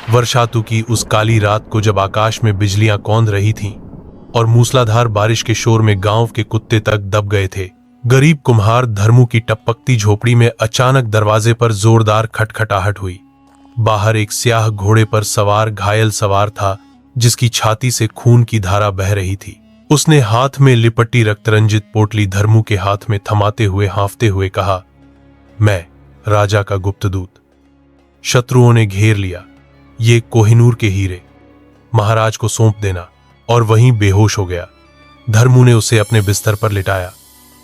वर्षातु की उस काली रात को जब आकाश में बिजलियां कौंध रही थीं और मूसलाधार बारिश के शोर में गांव के कुत्ते तक दब गए थे, गरीब कुम्हार धर्मू की टपकती झोपड़ी में अचानक दरवाजे पर जोरदार खटखटाहट हुई। बाहर एक स्याह घोड़े पर सवार घायल सवार था, जिसकी छाती से खून की धारा बह रही थी। उसने हाथ में लिपटी रक्तरंजित पोटली धर्मू के हाथ में थमाते हुए हांफते हुए कहा, मैं राजा का गुप्तदूत। शत्रुओं ने घेर लिया। ये कोहिनूर के हीरे महाराज को सौंप देना। और वहीं बेहोश हो गया। धर्मू ने उसे अपने बिस्तर पर लिटाया,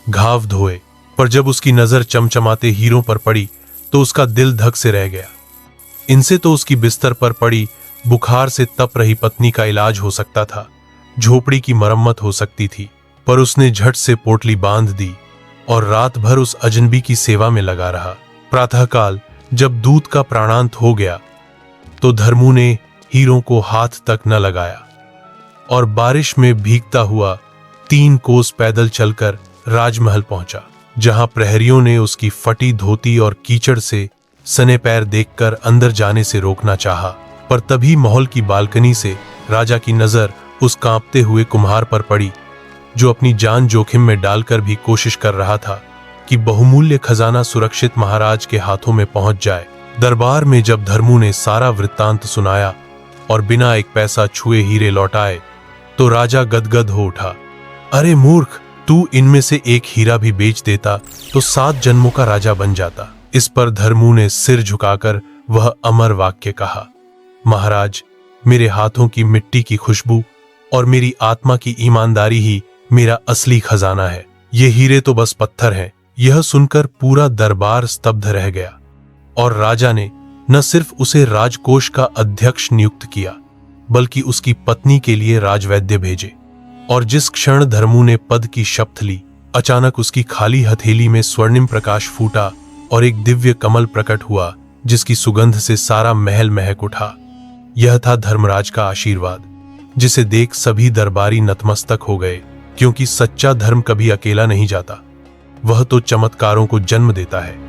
घाव धोए, पर जब उसकी नजर चमचमाते हीरों पर पड़ी तो उसका दिल धक से रह गया। इनसे तो उसकी बिस्तर पर पड़ी बुखार से तप रही पत्नी का इलाज हो सकता था, झोपड़ी की मरम्मत हो सकती थी, पर उसने झट से पोटली बांध दी और रात भर उस अजनबी की सेवा में लगा रहा। प्रातःकाल जब दूत का प्राणांत हो गया तो धर्मू ने हीरों को हाथ तक न लगाया और बारिश में भीगता हुआ 3 कोस पैदल चलकर राजमहल पहुंचा, जहां प्रहरियों ने उसकी फटी धोती और कीचड़ से सने पैर देखकर अंदर जाने से रोकना चाहा। पर तभी महल की बालकनी से राजा की नजर उस कांपते हुए कुम्हार पर पड़ी, जो अपनी जान जोखिम में डालकर भी कोशिश कर रहा था कि बहुमूल्य खजाना सुरक्षित महाराज के हाथों में पहुंच जाए। दरबार में जब धर्मू ने सारा वृत्तांत सुनाया और बिना एक पैसा छुए हीरे लौटाए तो राजा गदगद हो उठा। अरे मूर्ख, तू इनमें से एक हीरा भी बेच देता तो 7 जन्मों का राजा बन जाता। इस पर धर्मू ने सिर झुकाकर वह अमर वाक्य कहा, महाराज, मेरे हाथों की मिट्टी की खुशबू और मेरी आत्मा की ईमानदारी ही मेरा असली खजाना है। ये हीरे तो बस पत्थर हैं। यह सुनकर पूरा दरबार स्तब्ध रह गया और राजा ने न सिर्फ उसे राजकोष का अध्यक्ष नियुक्त किया, बल्कि उसकी पत्नी के लिए राजवैद्य भेजे। और जिस क्षण धर्मू ने पद की शपथ ली, अचानक उसकी खाली हथेली में स्वर्णिम प्रकाश फूटा और एक दिव्य कमल प्रकट हुआ, जिसकी सुगंध से सारा महल महक उठा। यह था धर्मराज का आशीर्वाद, जिसे देख सभी दरबारी नतमस्तक हो गए, क्योंकि सच्चा धर्म कभी अकेला नहीं जाता, वह तो चमत्कारों को जन्म देता है।